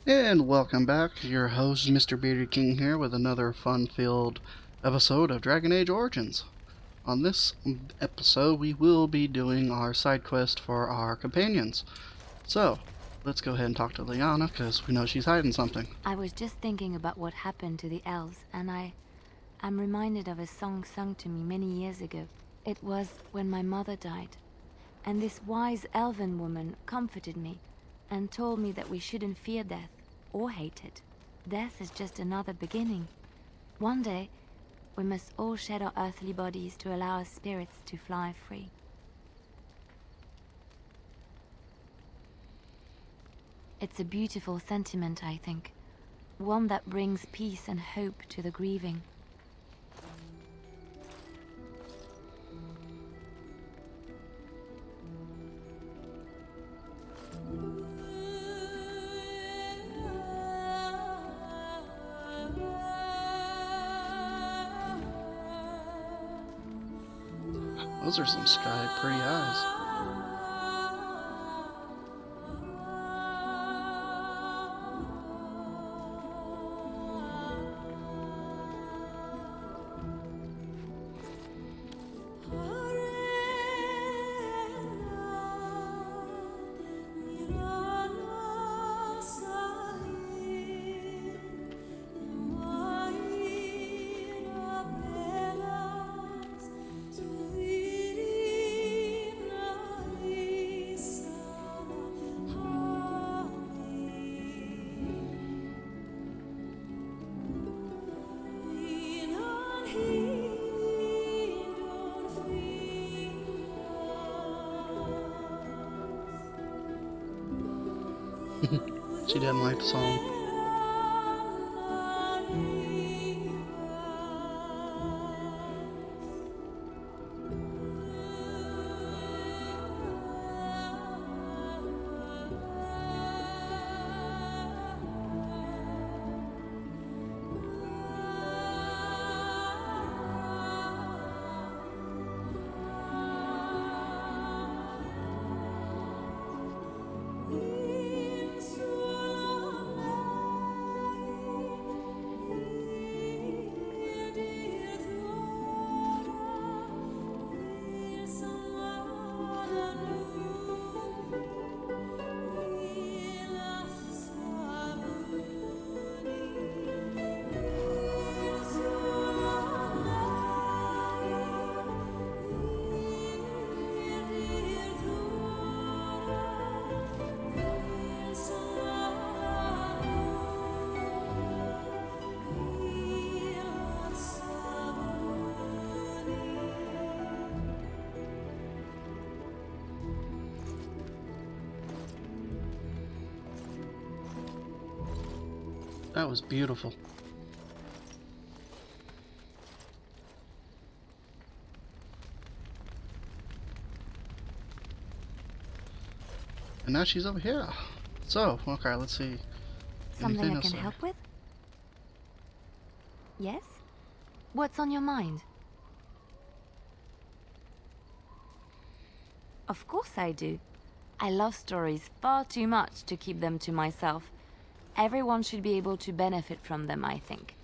And welcome back. Your host, Mr. Bearded King, here with another fun-filled episode of Dragon Age Origins. On this episode, we will be doing our side quest for our companions. So, let's go ahead and talk to Liana, because we know she's hiding something. I was just thinking about what happened to the elves, and I'm reminded of a song sung to me many years ago. It was when my mother died, and this wise elven woman comforted me and told me that we shouldn't fear death or hate it. Death is just another beginning. One day, we must all shed our earthly bodies to allow our spirits to fly free. It's a beautiful sentiment, I think. One that brings peace and hope to the grieving. Those are some sky pretty eyes. She didn't like the song. That was beautiful. And now she's over here. So, okay, let's see. Something Anything I else can there? help with? Yes? What's on your mind? Of course I do. I love stories far too much to keep them to myself. Everyone should be able to benefit from them, I think.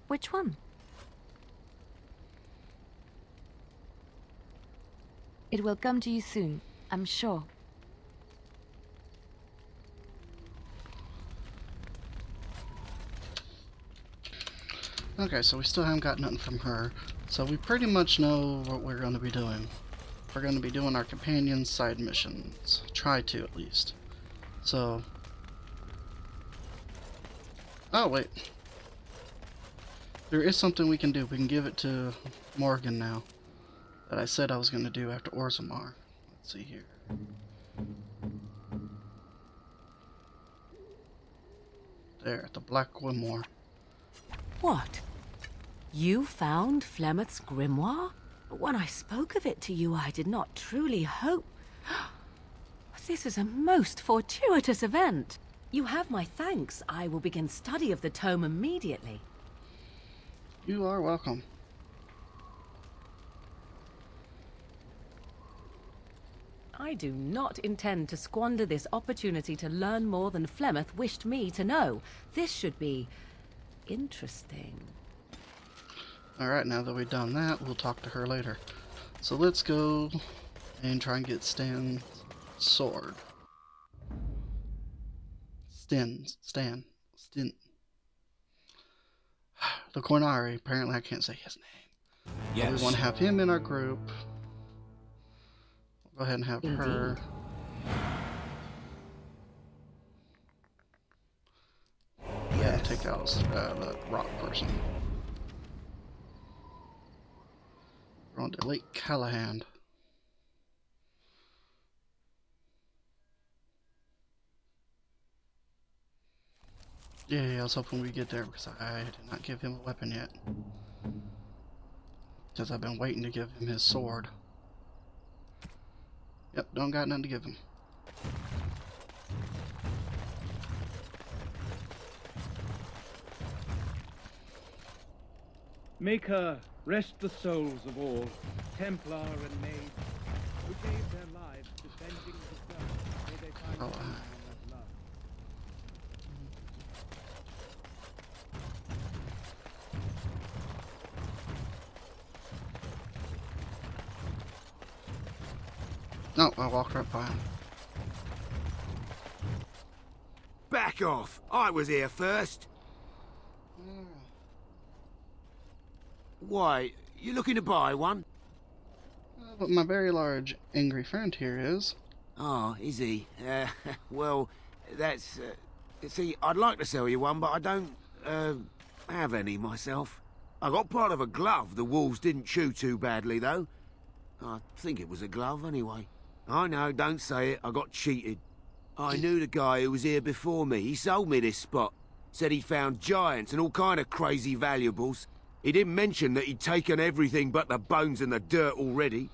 Which one? It will come to you soon, I'm sure. Okay, so we still haven't got nothing from her. So we pretty much know what we're going to be doing. We're going to be doing our companion side missions. Try to, at least. So... Oh, wait. There is something we can do. We can give it to Morgan now. That I said I was going to do after Orzammar. Let's see here. There, at the Black Grimoire. What? You found Flemeth's grimoire? When I spoke of it to you, I did not truly hope... This is a most fortuitous event. You have my thanks. I will begin study of the tome immediately. You are welcome. I I do not intend to squander this opportunity to learn more than Flemeth wished me to know. This should be interesting. Alright, now that we've done that, we'll talk to her later. So let's go and try and get Stan's sword. Stin. The Cornari. Apparently I can't say his name. Yes. But we want to have him in our group. We'll go ahead and have her. Yeah, take out the rock person. We're on to Lake Callahan. Yeah, I was hoping we'd get there because I did not give him a weapon yet. Because I've been waiting to give him his sword. Yep, don't got nothing to give him. Make her rest the souls of all, Templar and maid, who gave their lives defending the self. May they find peace and love. No, I walked right by him. Back off! I was here first. Why, you looking to buy one? But my very large, angry friend here is. Oh, is he? Well, that's... see, I'd like to sell you one, but I don't, have any myself. I got part of a glove the wolves didn't chew too badly, though. I think it was a glove, anyway. I know, don't say it, I got cheated. I knew the guy who was here before me. He sold me this spot. Said he'd found giants and all kind of crazy valuables. He didn't mention that he'd taken everything but the bones and the dirt already.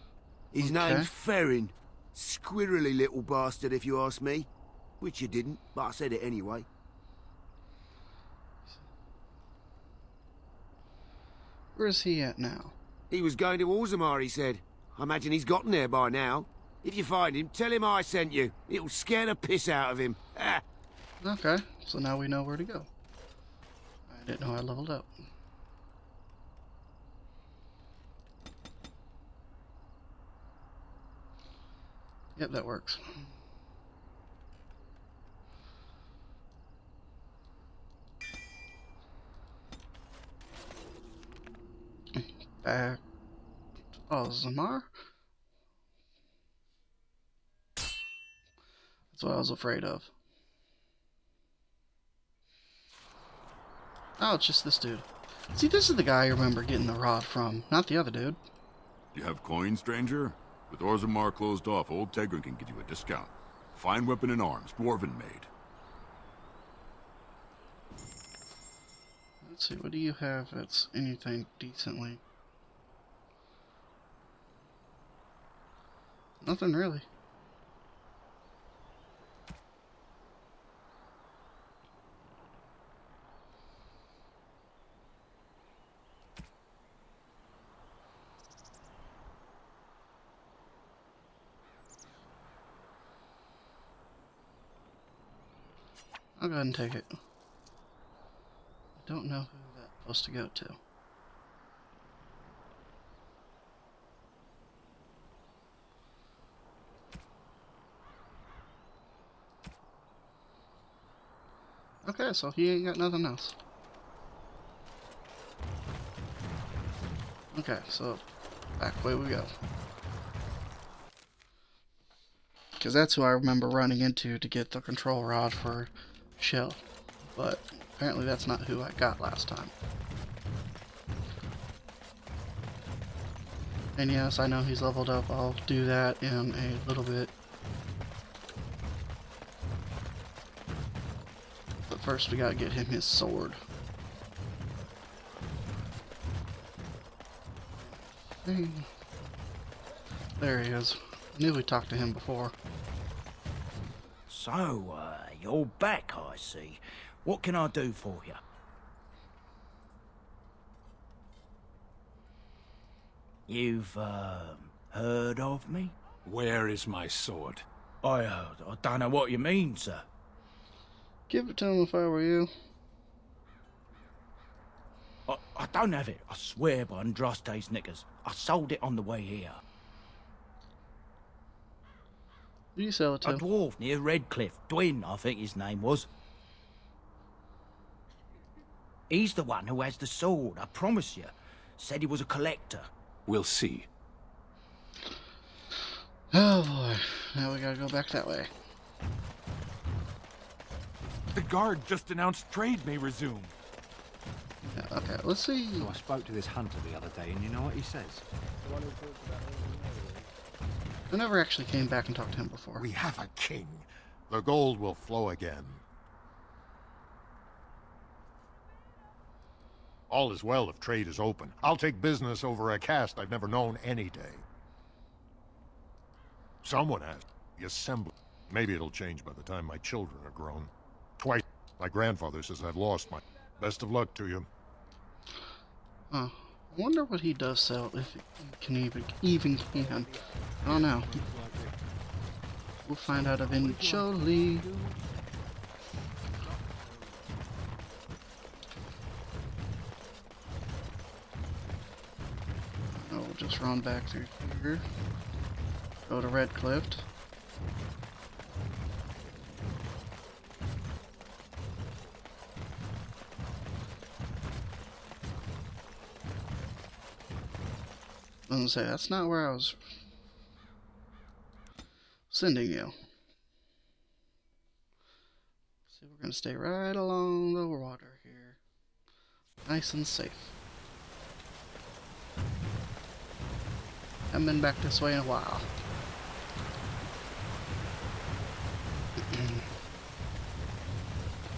His name's Ferrin. Squirrely little bastard, if you ask me. Which you didn't, but I said it anyway. Where's he at now? He was going to Orzammar, he said. I imagine he's gotten there by now. If you find him, tell him I sent you. It'll scare the piss out of him. Ah. Okay, so now we know where to go. I didn't know I leveled up. Yep, that works. Back to Orzammar. That's what I was afraid of. Oh, it's just this dude. See, this is the guy I remember getting the rod from, not the other dude. You have coin, stranger? With Orzammar closed off, old Tegrin can give you a discount. Fine weapon and arms, dwarven made. Let's see, what do you have that's anything decently? Nothing really. I'll go ahead and take it. I don't know who that's supposed to go to. Okay, so he ain't got nothing else. Okay, so back way we go. Because that's who I remember running into to get the control rod for Shell. But apparently that's not who I got last time. And yes, I know he's leveled up. I'll do that in a little bit. But first we gotta get him his sword. There he is. I knew we talked to him before. So, you're back, I see. What can I do for you? You've, heard of me? Where is my sword? I don't know what you mean, sir. Give it to him if I were you. I don't have it. I swear by Andraste's knickers. I sold it on the way here. Who do you sell it A to? dwarf near Redcliffe. Dwyn, I think his name was. He's the one who has the sword, I promise you. Said he was a collector. We'll see. Oh boy. Now we gotta go back that way. The guard just announced trade may resume. Yeah, okay, let's see. So I spoke to this hunter the other day, and you know what he says? I never actually came back and talked to him before. We have a king. The gold will flow again. All is well if trade is open. I'll take business over a caste I've never known any day. Someone asked the assembly. Maybe it'll change by the time my children are grown. Twice my grandfather says I've lost my... Best of luck to you. Huh. I wonder what he does sell, if it can even can. I don't know. We'll find out eventually. We'll just run back through here. Go to Redcliffe. I was gonna say, that's not where I was sending you. So we're gonna stay right along the water here. Nice and safe. Haven't been back this way in a while.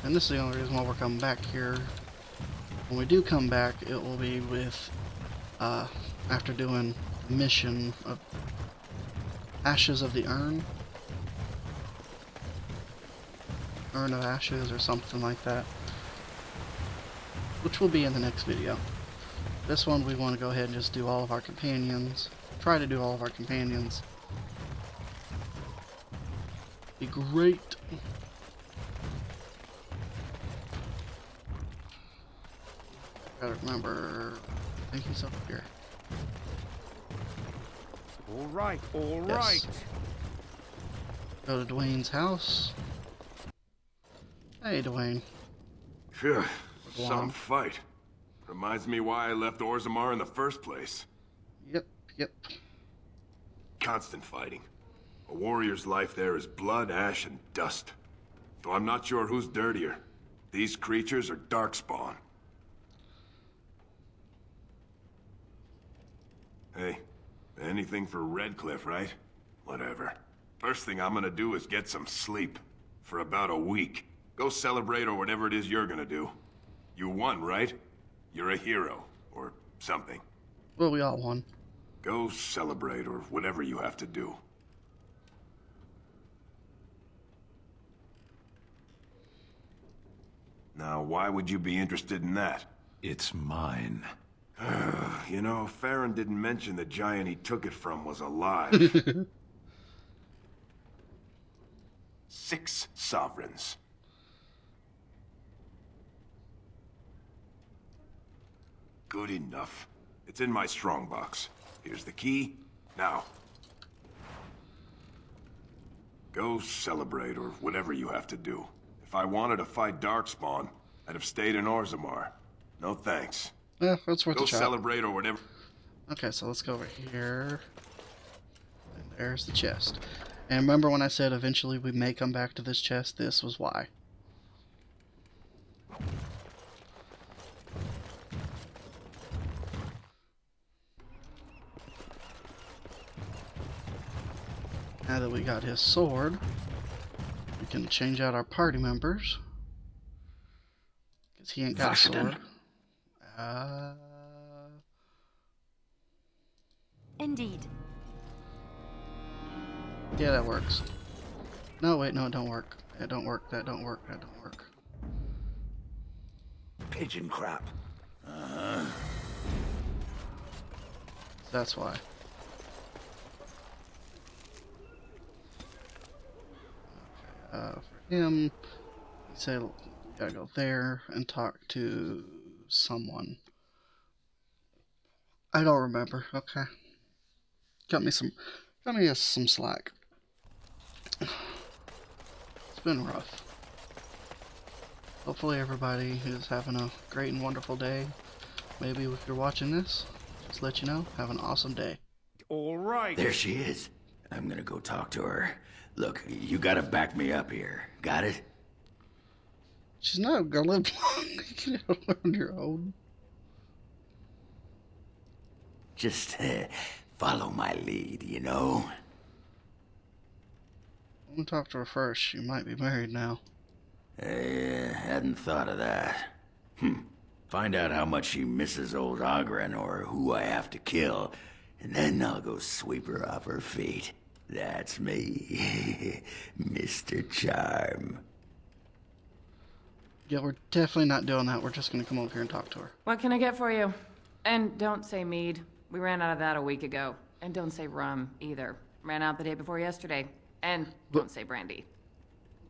And this is the only reason why we're coming back here. When we do come back, it will be with, after doing the mission of Ashes of the Urn. Urn of Ashes or something like that. Which will be in the next video. This one we want to go ahead and just do all of our companions. Try to do all of our companions. Be great. Gotta remember, I think he's up here. All right, all Yes. right. Go to Dwayne's house. Hey, Dwayne. Phew, Go some on. fight. Reminds me why I left Orzammar in the first place. Yep. Constant fighting. A warrior's life there is blood, ash, and dust. Though I'm not sure who's dirtier. These creatures are darkspawn. Hey, anything for Redcliffe, right? Whatever. First thing I'm gonna do is get some sleep. For about a week. Go celebrate or whatever it is you're gonna do. You won, right? You're a hero. Or something. Well, we all won. Go celebrate or whatever you have to do. Now, why would you be interested in that? It's mine. You know, Farron didn't mention the giant he took it from was alive. 6 sovereigns. Good enough. It's in my strongbox. Here's the key. Now. Go celebrate or whatever you have to do. If I wanted to fight Darkspawn, I'd have stayed in Orzammar. No thanks. Yeah, that's worth Go a shot. celebrate or whatever. Okay, so let's go over here. And there's the chest. And remember when I said eventually we may come back to this chest? This was why. Now that we got his sword, we can change out our party members. Because he ain't got a sword. Indeed. Yeah, that works. No, wait, no, it don't work. That don't work, that don't work, that don't work. Pigeon crap. That's why. for him, he said we gotta go there and talk to someone. I don't remember. Okay, got me some slack. It's been rough. Hopefully everybody is having a great and wonderful day. Maybe if you're watching this, just let you know, have an awesome day. All right. There she is. I'm gonna go talk to her. Look, you gotta back me up here. Got it? She's not gonna live long. You can do it on your own. Just follow my lead, you know? I'm gonna talk to her first. She might be married now. Hadn't thought of that. Find out how much she misses old Ogren or who I have to kill, and then I'll go sweep her off her feet. That's me, Mr. Charm. Yeah, we're definitely not doing that. We're just gonna come over here and talk to her. What can I get for you? And don't say mead. We ran out of that a week ago. And don't say rum, either. Ran out the day before yesterday. And don't say brandy.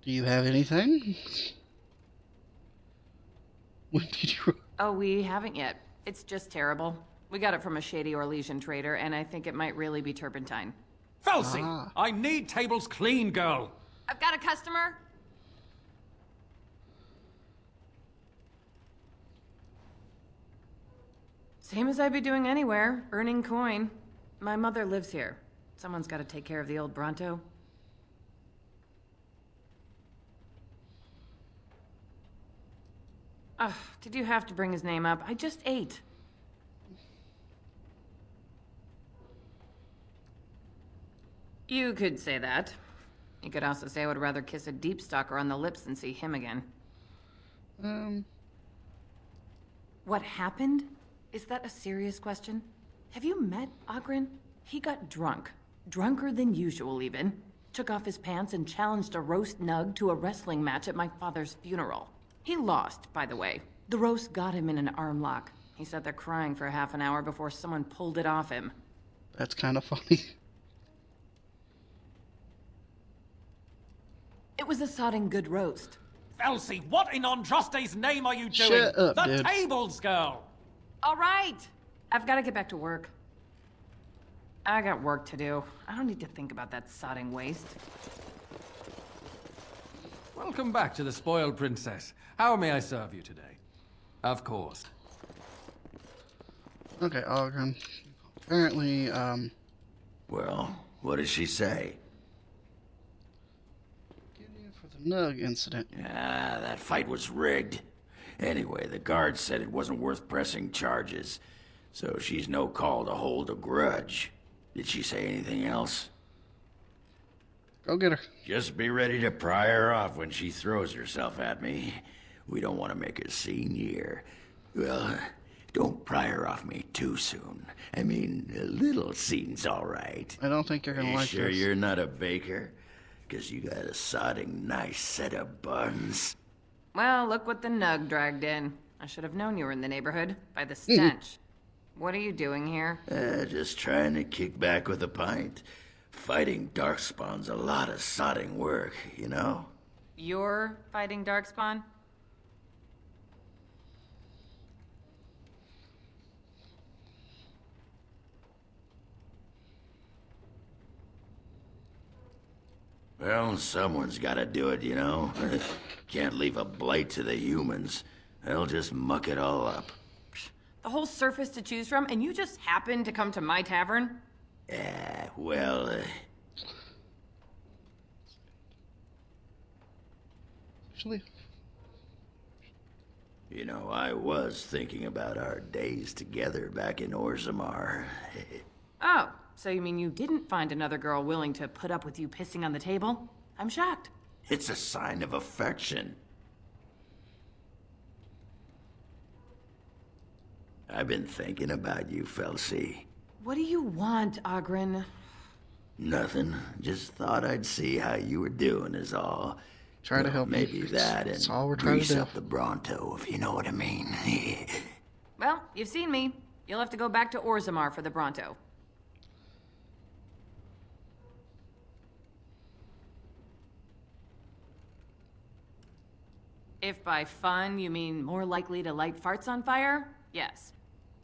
Do you have anything? When did you... Oh, we haven't yet. It's just terrible. We got it from a shady Orlesian trader, and I think it might really be turpentine. Felsie! I need tables clean, girl! I've got a customer. Same as I'd be doing anywhere, earning coin. My mother lives here. Someone's got to take care of the old Bronto. Ugh, did you have to bring his name up? I just ate. You could say that. You could also say I would rather kiss a deep stalker on the lips than see him again. What happened? Is that a serious question? Have you met Ogren? He got drunk. Drunker than usual, even. Took off his pants and challenged a roast nug to a wrestling match at my father's funeral. He lost, by the way. The roast got him in an arm lock. He sat there crying for half an hour before someone pulled it off him. That's kind of funny. It was a sodding good roast. Felsie, what in Andraste's name are you doing? Shut up, the dude. tables, girl! All right! I've got to get back to work. I got work to do. I don't need to think about that sodding waste. Welcome back to the Spoiled Princess. How may I serve you today? Of course. Okay, Ogren. Apparently, Well, what does she say? for the Nug incident. Ah, that fight was rigged. Anyway, the guard said it wasn't worth pressing charges, so she's no call to hold a grudge. Did she say anything else? Go get her. Just be ready to pry her off when she throws herself at me. We don't want to make a scene here. Well, don't pry her off me too soon. I mean, a little scene's all right. I don't think you're gonna like Sure this. you're not a baker? 'Cause you got a sodding nice set of buns. Well, look what the Nug dragged in. I should have known you were in the neighborhood by the stench. What are you doing here? Just trying to kick back with a pint. Fighting Darkspawn's a lot of sodding work, you know? You're fighting Darkspawn? Well, someone's gotta do it, you know? Can't leave a blight to the humans. They'll just muck it all up. The whole surface to choose from, and you just happened to come to my tavern? Well, Actually, you know, I was thinking about our days together back in Orzammar. Oh, so you mean you didn't find another girl willing to put up with you pissing on the table? I'm shocked. It's a sign of affection. I've been thinking about you, Felsie. What do you want, Ogren? Nothing. Just thought I'd see how you were doing is all. Try to help you. Maybe that That's and all we're trying to grease do. up the Bronto, if you know what I mean. Well, you've seen me. You'll have to go back to Orzammar for the Bronto. If by fun you mean more likely to light farts on fire, yes.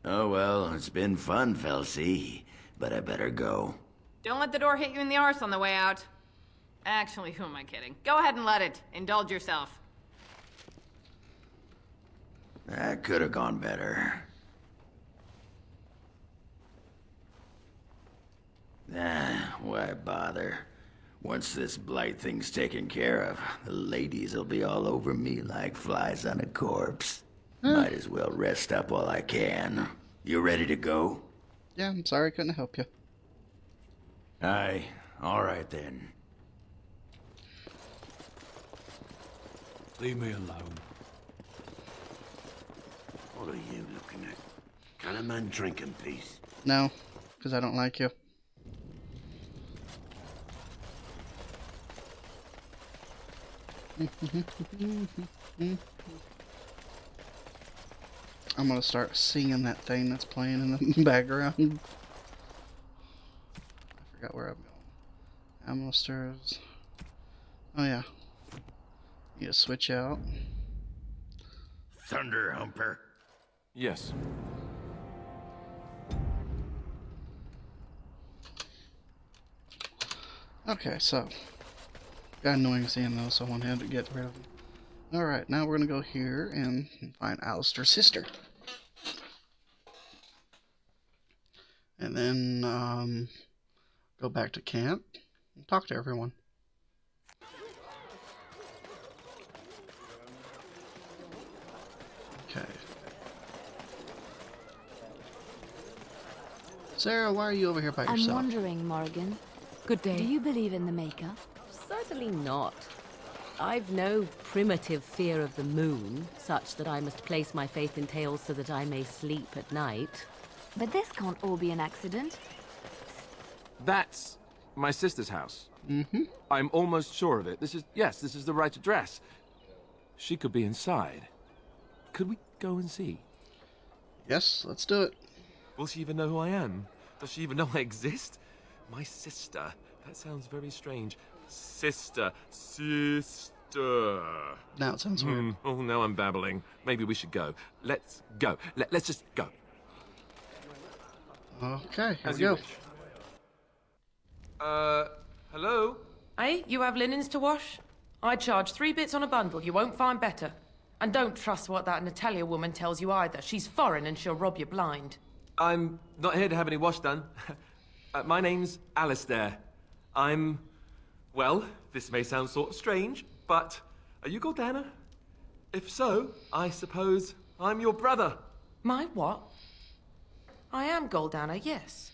Oh well, it's been fun, Felsie, but I better go. Don't let the door hit you in the arse on the way out. Actually, who am I kidding? Go ahead and let it. Indulge yourself. That could have gone better. Why bother? Once this blight thing's taken care of, the ladies will be all over me like flies on a corpse. Might as well rest up while I can. You ready to go? Yeah, I'm sorry I couldn't help you. Aye, all right then. Leave me alone. What are you looking at? Can a man drink in peace? No, because I don't like you. I'm gonna start singing that thing that's playing in the background. I forgot where I'm going. Ammo stores. Oh yeah. Need to switch out. Thunder Humper. Yes. Okay, so got annoying seeing those, so I wanted to get rid of them. Alright, now we're gonna go here and find Alistair's sister. And then go back to camp and talk to everyone. Okay. Sarah, why are you over here by yourself? I'm wondering, Morgan. Good day. Do you believe in the Maker? Certainly not. I've no primitive fear of the moon, such that I must place my faith in tales so that I may sleep at night. But this can't all be an accident. That's my sister's house. Mm-hmm. I'm almost sure of it. This is the right address. She could be inside. Could we go and see? Yes, let's do it. Will she even know who I am? Does she even know I exist? My sister. That sounds very strange. Sister. Now it sounds weird. Oh, now I'm babbling. Maybe we should go. Let's go. Let's just go. Okay, here As we you go. wish. Hello? Hey, you have linens to wash? I charge 3 bits on a bundle. You won't find better. And don't trust what that Natalia woman tells you either. She's foreign and she'll rob you blind. I'm not here to have any wash done. My name's Alistair. Well, this may sound sort of strange, but are you Gordana? If so, I suppose I'm your brother. My what? I am Goldana, yes.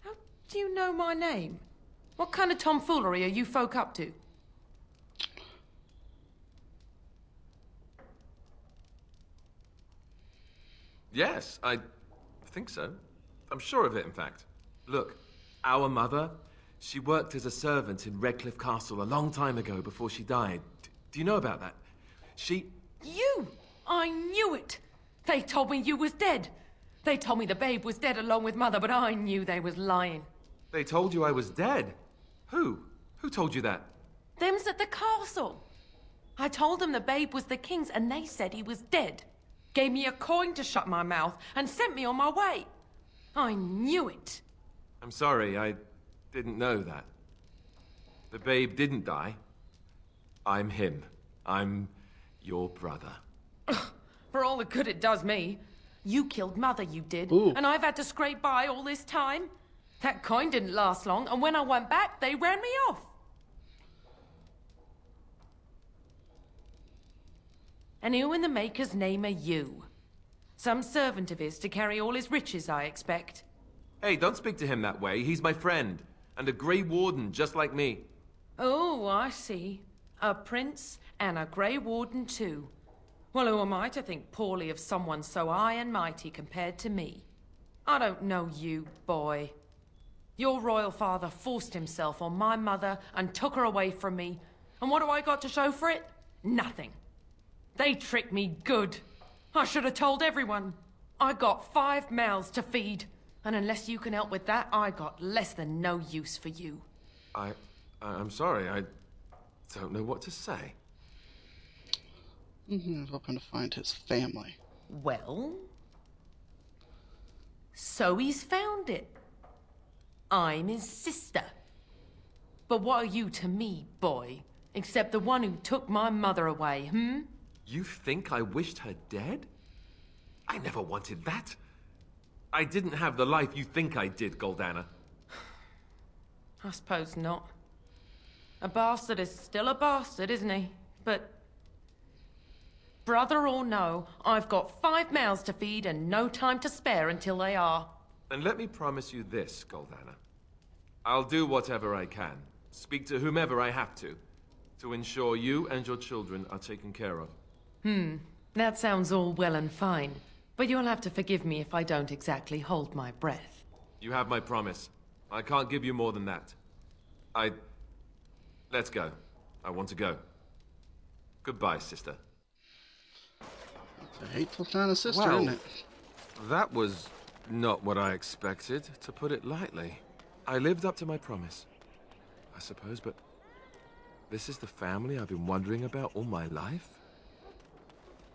How do you know my name? What kind of tomfoolery are you folk up to? Yes, I think so. I'm sure of it, in fact. Look, our mother, she worked as a servant in Redcliffe Castle a long time ago before she died. Do you know about that? You! I knew it! They told me you was dead. They told me the babe was dead along with mother, but I knew they was lying. They told you I was dead? Who? Who told you that? Them's at the castle. I told them the babe was the king's and they said he was dead. Gave me a coin to shut my mouth and sent me on my way. I knew it. I'm sorry, I didn't know that. The babe didn't die. I'm him. I'm your brother. For all the good it does me. You killed mother, you did. Ooh. And I've had to scrape by all this time. That coin didn't last long, and when I went back, they ran me off. And who in the Maker's name are you? Some servant of his to carry all his riches, I expect. Hey, don't speak to him that way. He's my friend. And a Grey Warden, just like me. Oh, I see. A prince and a Grey Warden too. Well, who am I to think poorly of someone so high and mighty compared to me? I don't know you, boy. Your royal father forced himself on my mother and took her away from me. And what do I got to show for it? Nothing. They tricked me good. I should have told everyone. I got 5 mouths to feed. And unless you can help with that, I got less than no use for you. I'm sorry, I don't know what to say. He's hoping to find his family. Well? So he's found it. I'm his sister. But what are you to me, boy? Except the one who took my mother away, hmm? You think I wished her dead? I never wanted that. I didn't have the life you think I did, Goldana. I suppose not. A bastard is still a bastard, isn't he? But... brother or no, I've got 5 mouths to feed and no time to spare until they are. And let me promise you this, Goldana. I'll do whatever I can, speak to whomever I have to ensure you and your children are taken care of. That sounds all well and fine. But you'll have to forgive me if I don't exactly hold my breath. You have my promise. I can't give you more than that. Let's go. I want to go. Goodbye, sister. It's a hateful kind of sister, isn't it? That was not what I expected, to put it lightly. I lived up to my promise, I suppose, but this is the family I've been wondering about all my life?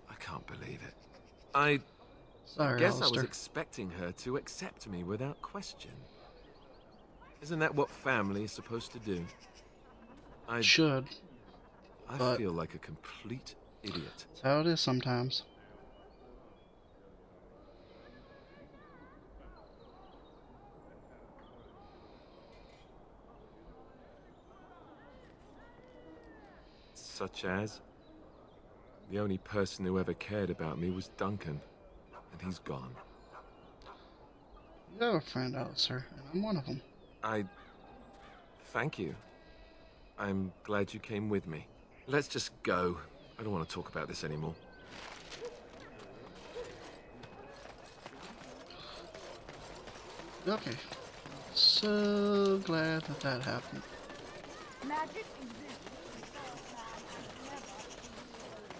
I can't believe it. I guess I was expecting her to accept me without question. Isn't that what family is supposed to do? I feel like a complete idiot. That's how it is sometimes. Such as? The only person who ever cared about me was Duncan, and he's gone. You have a friend, Alistair, and I'm one of them. Thank you. I'm glad you came with me. Let's just go. I don't want to talk about this anymore. Okay. So glad that happened.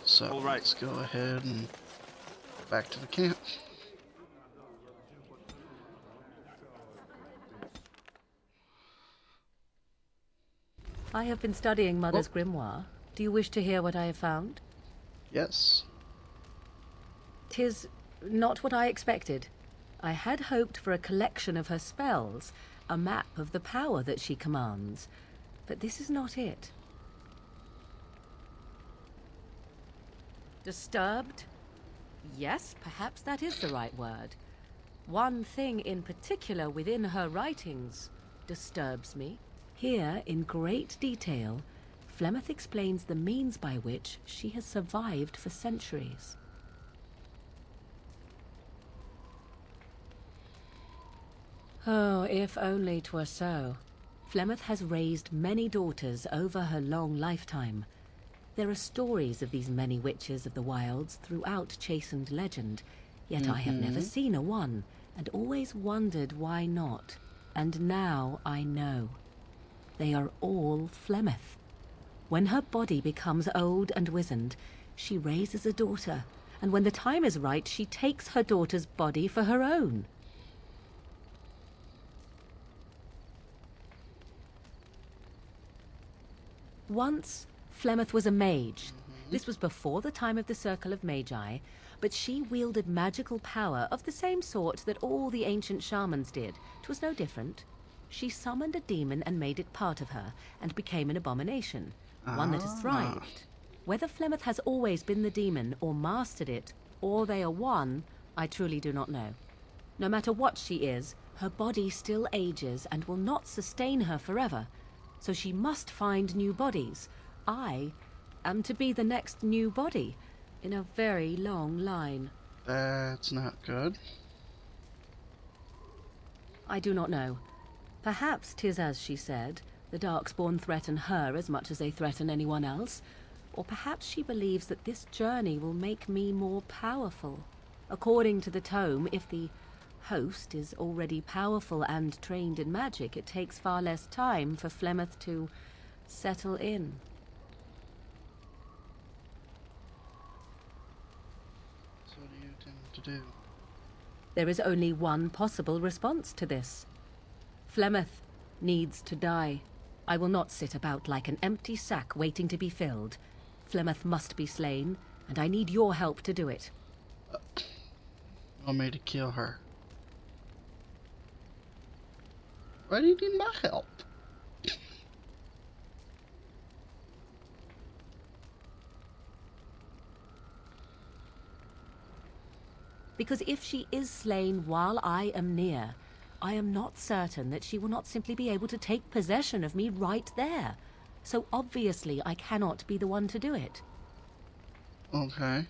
So let's go ahead and go back to the camp. I have been studying Mother's grimoire. Do you wish to hear what I have found? Yes. 'Tis not what I expected. I had hoped for a collection of her spells, a map of the power that she commands, but this is not it. Disturbed? Yes, perhaps that is the right word. One thing in particular within her writings disturbs me. Here, in great detail, Flemeth explains the means by which she has survived for centuries. Oh, if only 'twere so. Flemeth has raised many daughters over her long lifetime. There are stories of these many witches of the wilds throughout chastened legend, yet I have never seen a one, and always wondered why not. And now I know. They are all Flemeth. When her body becomes old and wizened, she raises a daughter, and when the time is right, she takes her daughter's body for her own. Once, Flemeth was a mage. This was before the time of the Circle of Magi, but she wielded magical power of the same sort that all the ancient shamans did. 'Twas no different. She summoned a demon and made it part of her, and became an abomination, one that has thrived. Whether Flemeth has always been the demon, or mastered it, or they are one, I truly do not know. No matter what she is, her body still ages and will not sustain her forever, so she must find new bodies. I am to be the next new body in a very long line. That's not good. I do not know. Perhaps 'tis as she said, the Darkspawn threaten her as much as they threaten anyone else. Or perhaps she believes that this journey will make me more powerful. According to the tome, if the host is already powerful and trained in magic, it takes far less time for Flemeth to settle in. So what do you intend to do? There is only one possible response to this. Flemeth needs to die. I will not sit about like an empty sack waiting to be filled. Flemeth must be slain, and I need your help to do it. You want me to kill her? Why do you need my help? Because if she is slain while I am near, I am not certain that she will not simply be able to take possession of me right there. So obviously I cannot be the one to do it. Okay.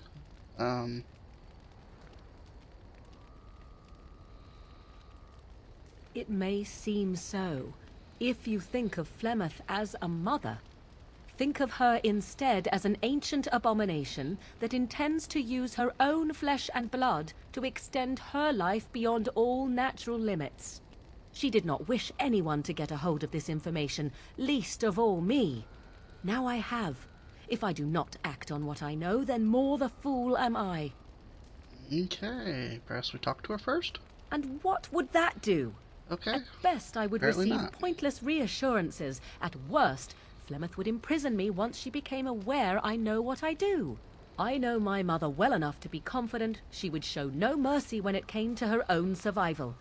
It may seem so. If you think of Flemeth as a mother, think of her instead as an ancient abomination that intends to use her own flesh and blood to extend her life beyond all natural limits. She did not wish anyone to get a hold of this information, least of all me. Now I have. If I do not act on what I know, then more the fool am I. Okay, perhaps we talk to her first? And what would that do? Okay. At best, I would Apparently receive not. pointless reassurances. At worst, Flemeth would imprison me once she became aware I know what I do. I know my mother well enough to be confident she would show no mercy when it came to her own survival.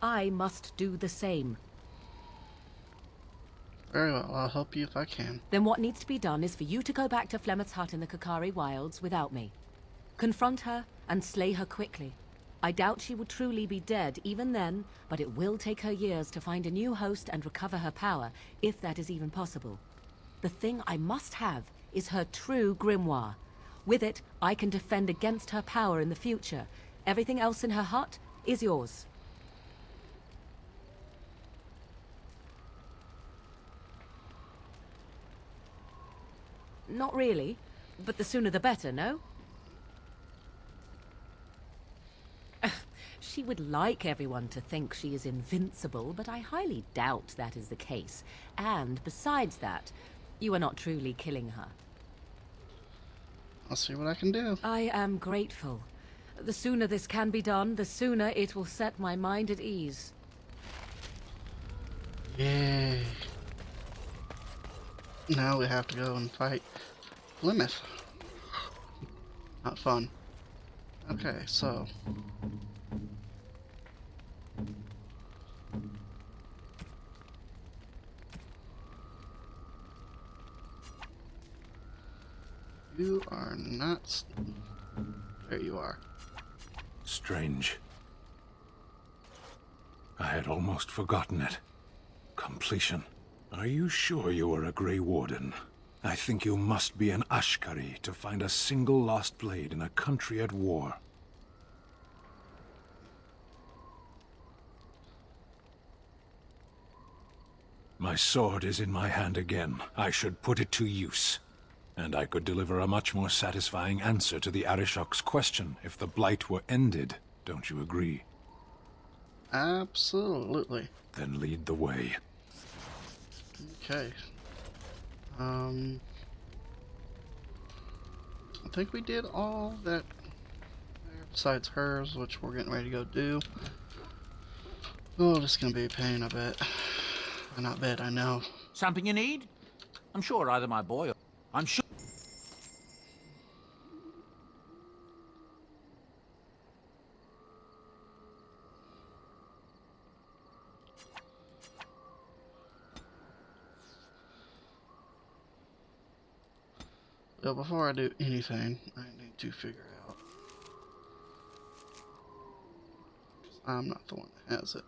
I must do the same. Very well, I'll help you if I can. Then what needs to be done is for you to go back to Flemeth's hut in the Kakari Wilds without me. Confront her and slay her quickly. I doubt she will truly be dead even then, but it will take her years to find a new host and recover her power, if that is even possible. The thing I must have is her true grimoire. With it, I can defend against her power in the future. Everything else in her hut is yours. Not really, but the sooner the better, no? She would like everyone to think she is invincible, but I highly doubt that is the case. And besides that, you are not truly killing her. I'll see what I can do. I am grateful. The sooner this can be done, the sooner it will set my mind at ease. Yay. Now we have to go and fight Plymouth. Not fun. Okay, so... You are not... There you are. Strange. I had almost forgotten it. Completion. Are you sure you are a Grey Warden? I think you must be an Ashkari to find a single lost blade in a country at war. My sword is in my hand again. I should put it to use. And I could deliver a much more satisfying answer to the Arishok's question if the Blight were ended. Don't you agree? Absolutely. Then lead the way. Okay. I think we did all that besides hers, which we're getting ready to go do. Oh, this is gonna be a pain, I bet. Not bet, I know. Something you need? I'm sure either my boy or... I'm sure... So before I do anything, I need to figure out. 'Cause I'm not the one that has it.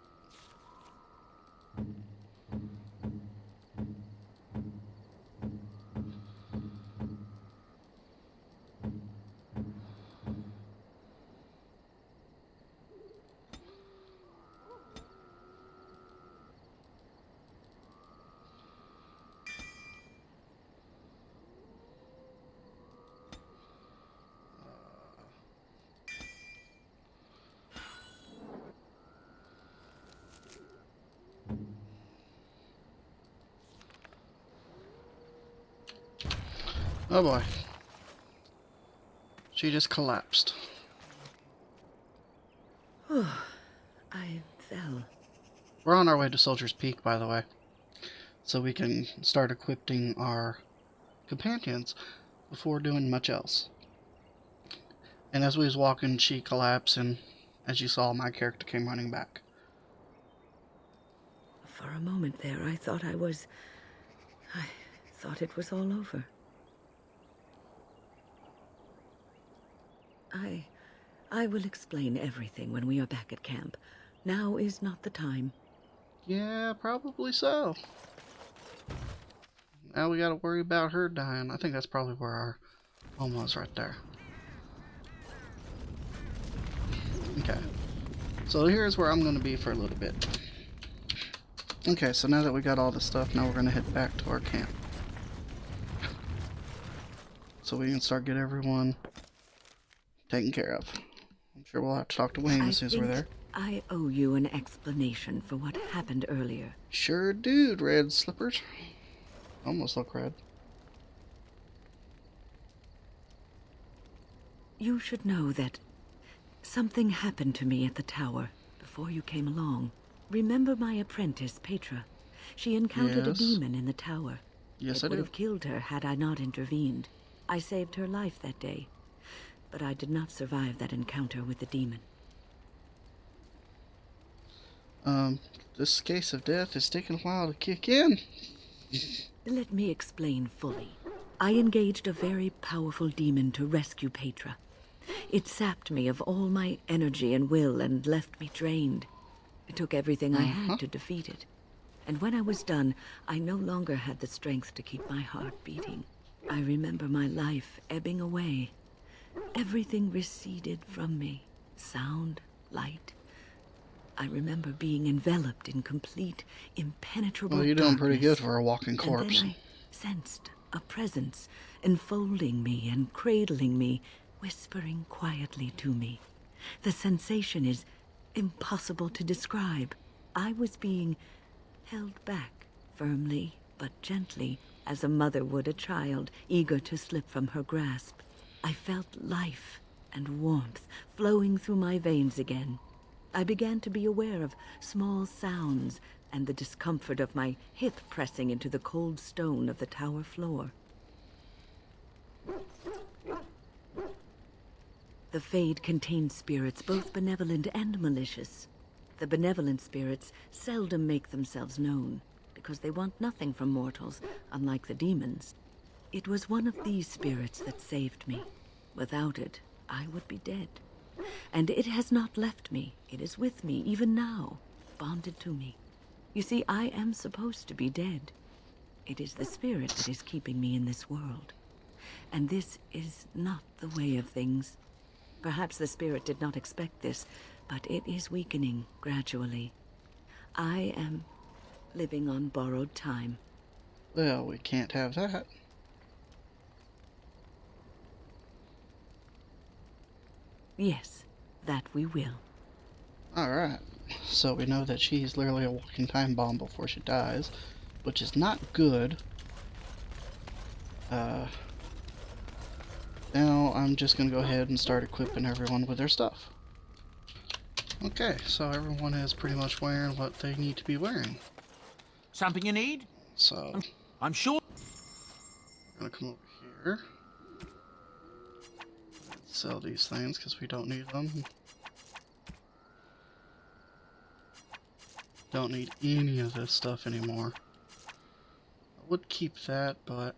Oh boy. She just collapsed. I fell. We're on our way to Soldier's Peak, by the way. So we can start equipping our companions before doing much else. And as we was walking, she collapsed, and as you saw, my character came running back. For a moment there, I thought I thought it was all over. I will explain everything when we are back at camp. Now is not the time. Yeah, probably so. Now we gotta worry about her dying. I think that's probably where our home was, right there. Okay. So here's where I'm gonna be for a little bit. Okay, so now that we got all the stuff, now we're gonna head back to our camp. So we can start getting everyone taken care of. I'm sure we'll have to talk to Wayne as soon as we're there. I owe you an explanation for what happened earlier. Sure do, Red Slippers. Almost look red. You should know that something happened to me at the tower before you came along. Remember my apprentice, Petra? She encountered a demon in the tower. Yes, it would have killed her had I not intervened. I saved her life that day, but I did not survive that encounter with the demon. This case of death is taking a while to kick in. Let me explain fully. I engaged a very powerful demon to rescue Petra. It sapped me of all my energy and will and left me drained. It took everything I had to defeat it. And when I was done, I no longer had the strength to keep my heart beating. I remember my life ebbing away. Everything receded from me. Sound, light. I remember being enveloped in complete, impenetrable Well, you're doing pretty good darkness. for a walking corpse. And then I sensed a presence enfolding me and cradling me, whispering quietly to me. The sensation is impossible to describe. I was being held back, firmly but gently, as a mother would a child, eager to slip from her grasp. I felt life and warmth flowing through my veins again. I began to be aware of small sounds and the discomfort of my hip pressing into the cold stone of the tower floor. The Fade contains spirits both benevolent and malicious. The benevolent spirits seldom make themselves known, because they want nothing from mortals, unlike the demons. It was one of these spirits that saved me. Without it, I would be dead. And it has not left me. It is with me, even now, bonded to me. You see, I am supposed to be dead. It is the spirit that is keeping me in this world. And this is not the way of things. Perhaps the spirit did not expect this, but it is weakening gradually. I am living on borrowed time. Well, we can't have that. Yes, that we will. Alright, so we know that she's literally a walking time bomb before she dies, which is not good. Now I'm just gonna go ahead and start equipping everyone with their stuff. Okay, so everyone is pretty much wearing what they need to be wearing. Something you need? So I'm sure. I'm gonna come over here. Sell these things because we don't need them. Don't need any of this stuff anymore. I would keep that, but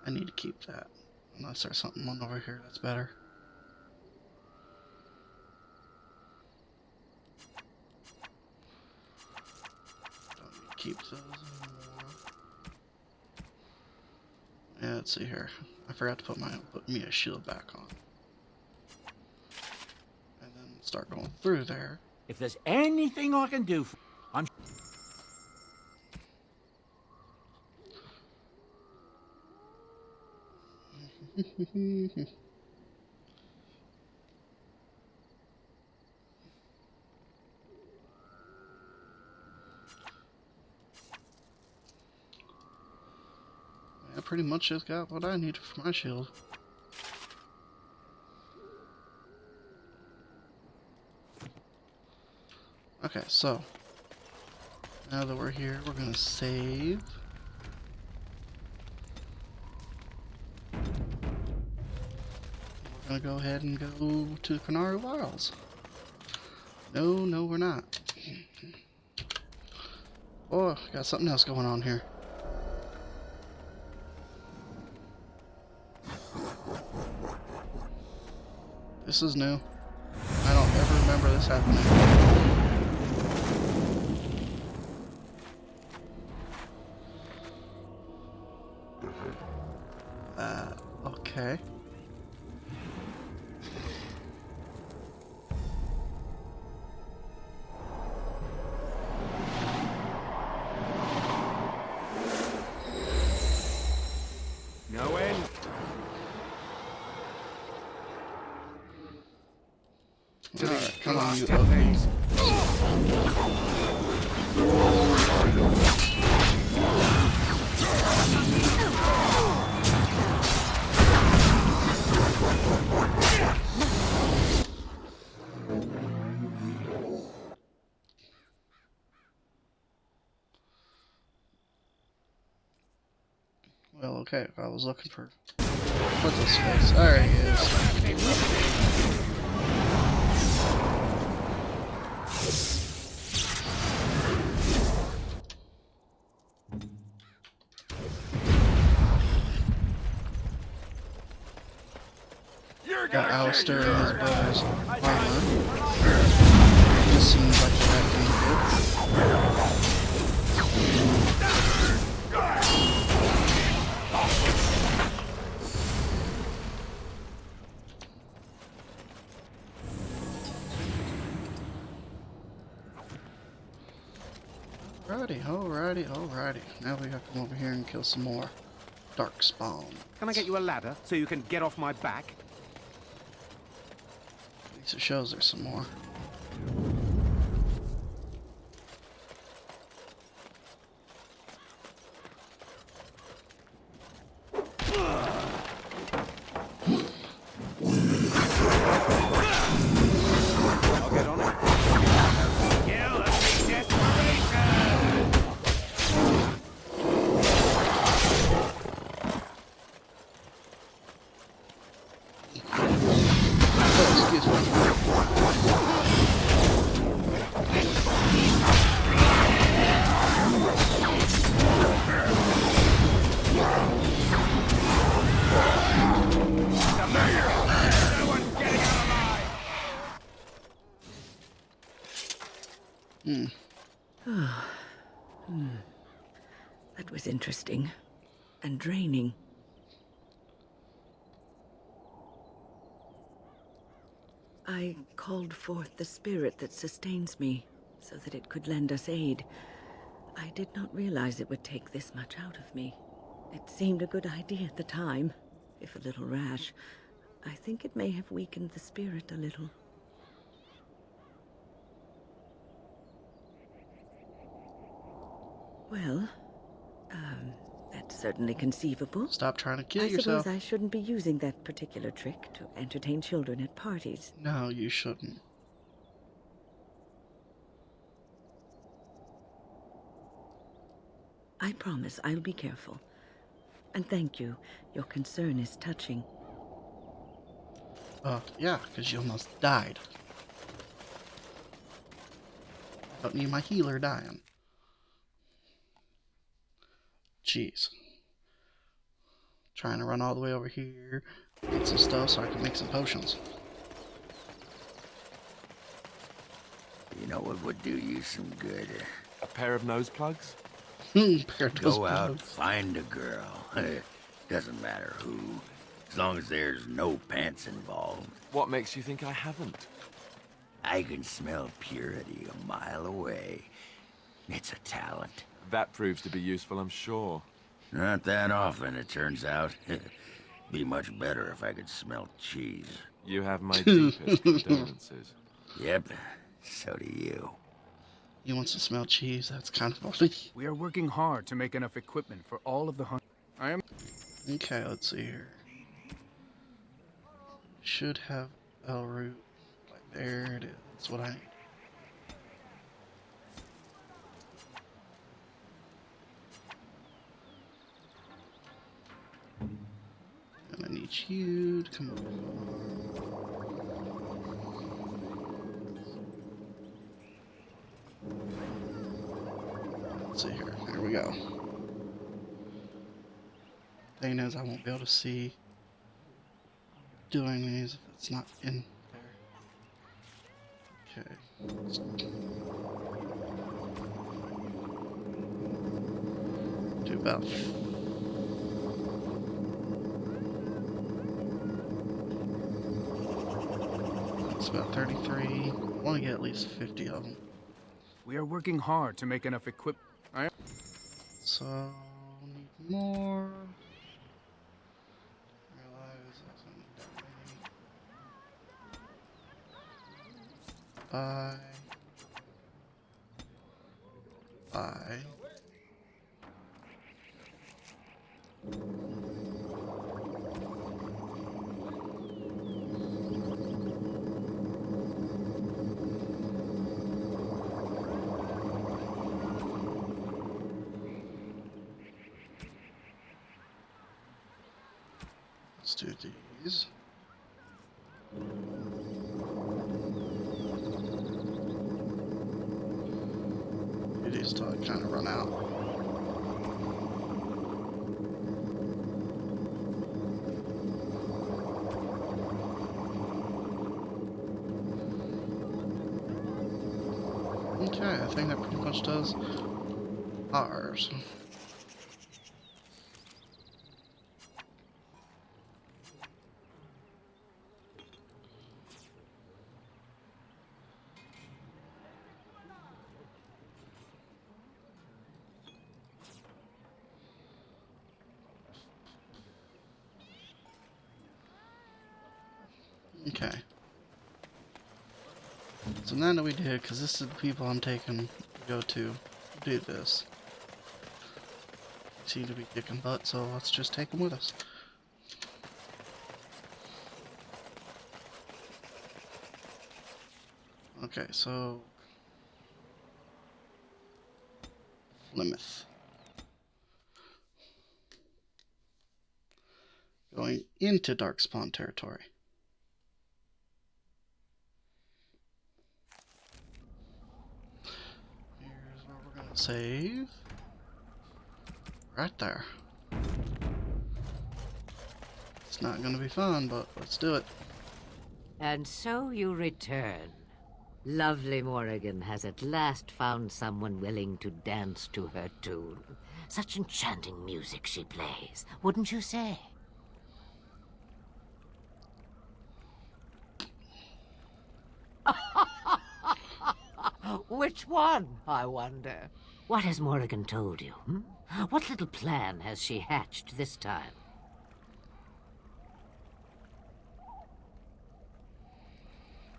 I need to keep that. Unless there's something on over here that's better. Don't need to keep those anymore. Yeah, let's see here. I forgot to put me a shield back on. And then start going through there. If there's anything I can do, I'm. I pretty much just got what I needed for my shield. Okay, so now that we're here, we're gonna save. We're gonna go ahead and go to the Canary Wilds. No, we're not. Oh, got something else going on here. This is new. I don't ever remember this happening. Okay. No end. Alright, come on, you ugly. Well, okay, I was looking for what's his face. There he is. Got Alistair in his brother's armor. This seems like the right thing to do. Alrighty. Now we have to come over here and kill some more darkspawn. Can I get you a ladder so you can get off my back? At least it shows there's some more. I'll get on it. That was interesting and draining. I called forth the spirit that sustains me so that it could lend us aid. I did not realize it would take this much out of me. It seemed a good idea at the time, if a little rash. I think it may have weakened the spirit a little. Well, that's certainly conceivable. Stop trying to kill I yourself. suppose I shouldn't be using that particular trick to entertain children at parties. No, you shouldn't. I promise I'll be careful. And thank you. Your concern is touching. Yeah, because you almost died. Don't need my healer dying. Jeez. Trying to run all the way over here, get some stuff so I can make some potions. You know what would do you some good? A pair of nose plugs? Go out, find a girl. Doesn't matter who, as long as there's no pants involved. What makes you think I haven't? I can smell purity a mile away. It's a talent. That proves to be useful, I'm sure. Not that often, it turns out. Be much better if I could smell cheese. You have my deepest condolences. Yep, so do you. He wants to smell cheese. That's kind of funny. We are working hard to make enough equipment for all of the hunt. Okay, let's see here. Should have El root. Like there it is. That's what I need. And I need get you to come over. Let's see here. Here we go. Thing is, I won't be able to see doing these if it's not in there. Okay. Do about it's about 33. I want to get at least 50 of them. We are working hard to make enough equip. So need more. Realize that's not buy. Let's do these. It is till I kind of run out. Okay, I think that pretty much does ours. Okay. So now that we did, because this is the people I'm taking to go to do this. Seem to be kicking butt, so let's just take them with us. Okay, so Plymouth. Going into Darkspawn territory. Here's where we're gonna save. Right there. It's not gonna be fun, but let's do it. And so you return. Lovely Morrigan has at last found someone willing to dance to her tune. Such enchanting music she plays, wouldn't you say? Which one, I wonder? What has Morrigan told you? What little plan has she hatched this time?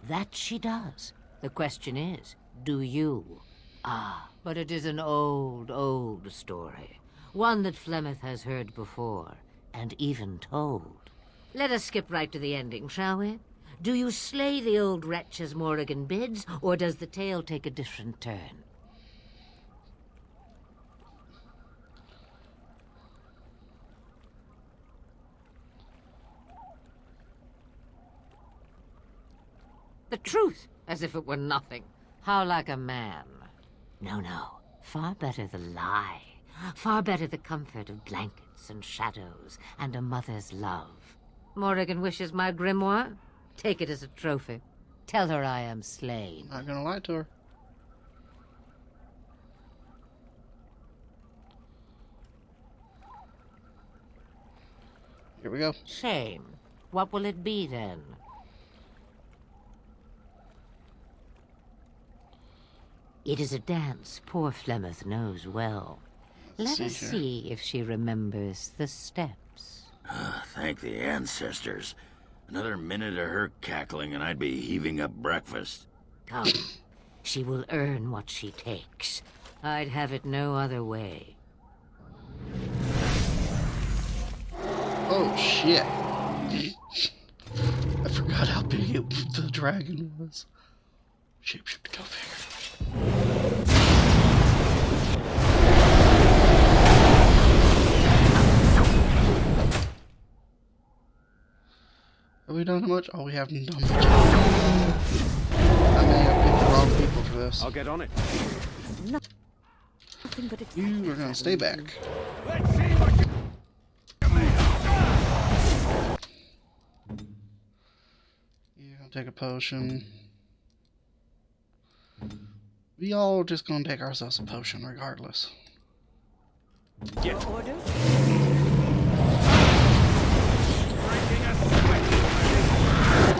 That she does. The question is, do you? Ah, but it is an old, old story. One that Flemeth has heard before, and even told. Let us skip right to the ending, shall we? Do you slay the old wretch as Morrigan bids, or does the tale take a different turn? The truth, as if it were nothing. How like a man. No, no. Far better the lie. Far better the comfort of blankets and shadows and a mother's love. Morrigan wishes my grimoire? Take it as a trophy. Tell her I am slain. Not gonna lie to her. Here we go. Shame. What will it be then? It is a dance poor Flemeth knows well. Let us see if she remembers the steps. Thank the ancestors. Another minute of her cackling and I'd be heaving up breakfast. Come. She will earn what she takes. I'd have it no other way. Oh, shit. I forgot how big the dragon was. Shapeshift, go figure. done much? Oh, we haven't done much. I may have picked the wrong people for this. I'll get on it. Nothing but You are gonna stay back. Let's see what you... You're gonna take a potion. We all just gonna take ourselves a potion regardless. Your orders?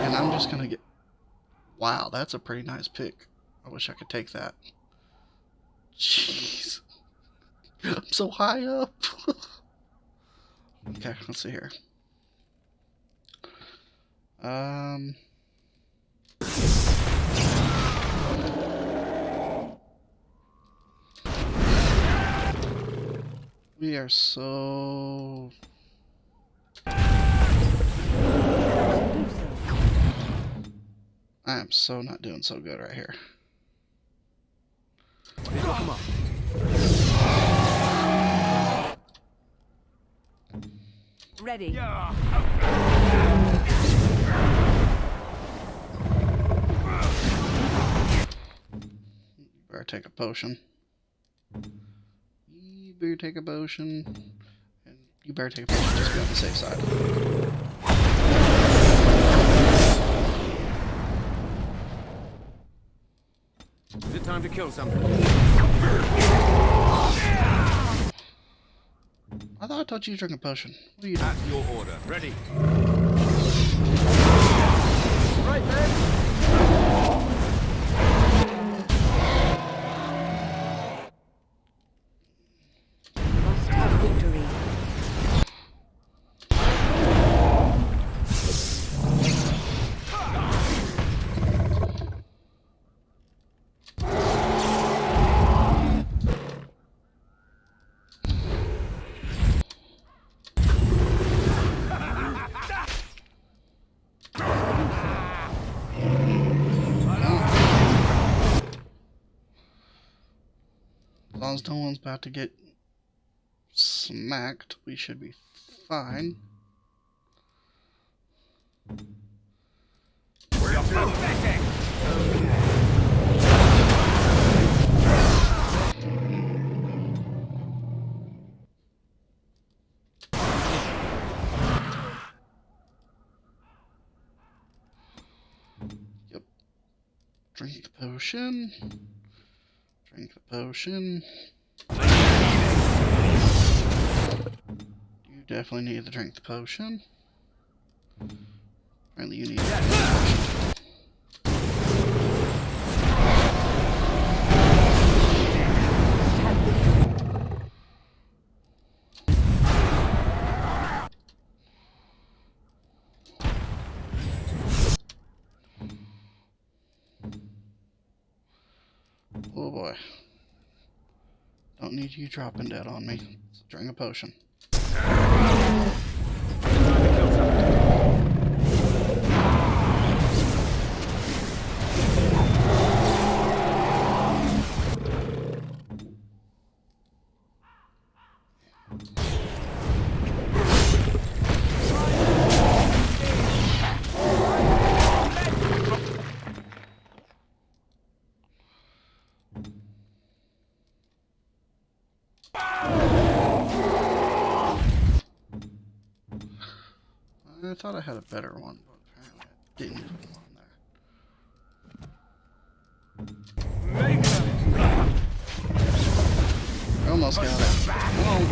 And I'm just gonna get... Wow, that's a pretty nice pick. I wish I could take that. Jeez. I'm so high up. Okay, let's see here. We are so... I am so not doing so good right here. Come on. Ready. Yeah. Better take a potion. You better take a potion. And you better take a potion just to be on the safe side. Is it time to kill something? I thought I taught you to drink a potion. What are you doing? At your order. Ready. Right then. Must have victory. As long as no one's about to get smacked, we should be fine. You're pathetic. Yep. Drink the potion. Drink the potion. You definitely need to drink the potion. Apparently you need to drink the potion. Oh boy. Don't need you dropping dead on me. So drink a potion. I thought I had a better one, but apparently I didn't put one on there. I almost got it. Oh.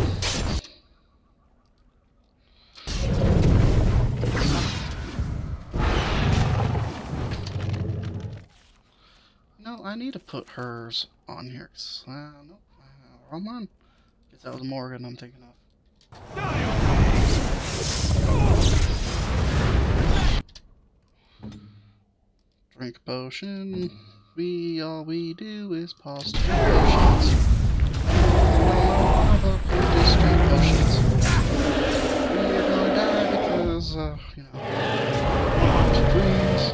No, I need to put hers on here. Nope, wrong one. Guess that was Morgan I'm thinking of. Drink a potion. All we do is pause to drink potions. Just drink potions. We're gonna die because, you know, dreams.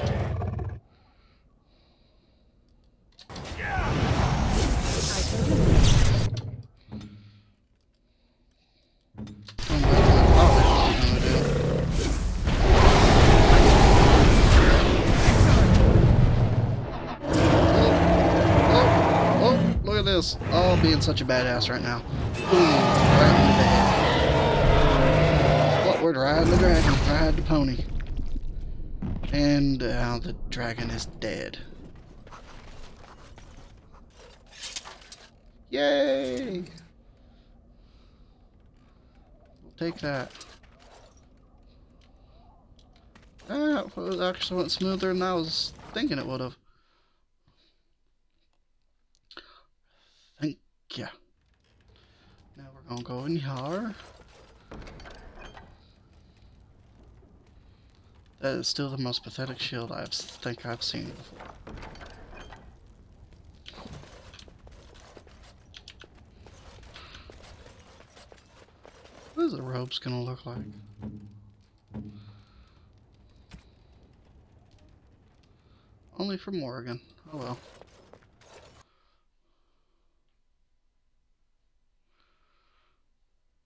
us all being such a badass right now. Boom, right in the head. What, we're riding the dragon, ride the pony. And now the dragon is dead. Yay! We'll take that. That actually went smoother than I was thinking it would have. Thank ya. Now we're gonna go in here. That is still the most pathetic shield I think I've seen before. What is the robes gonna look like? Only for Morrigan. Oh well.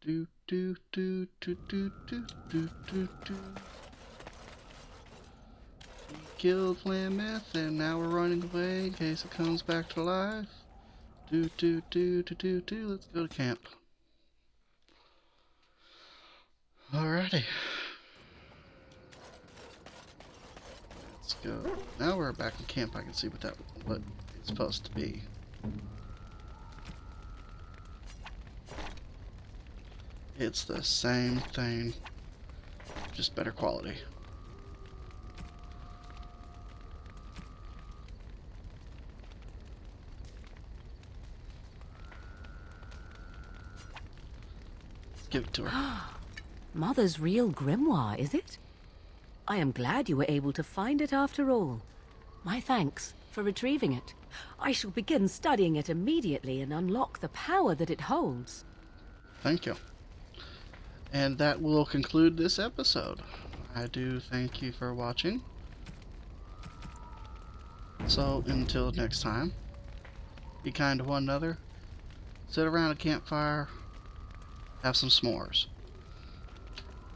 Do do do do do do do do do. We killed Flameth and now we're running away in case it comes back to life. Do do do do do do. Let's go to camp. Alrighty. Let's go. Now we're back in camp. I can see what it's supposed to be. It's the same thing, just better quality. Let's give it to her. Mother's real grimoire, is it? I am glad you were able to find it after all. My thanks for retrieving it. I shall begin studying it immediately and unlock the power that it holds. Thank you. And that will conclude this episode. I do thank you for watching. So until next time, be kind to one another, sit around a campfire, have some s'mores.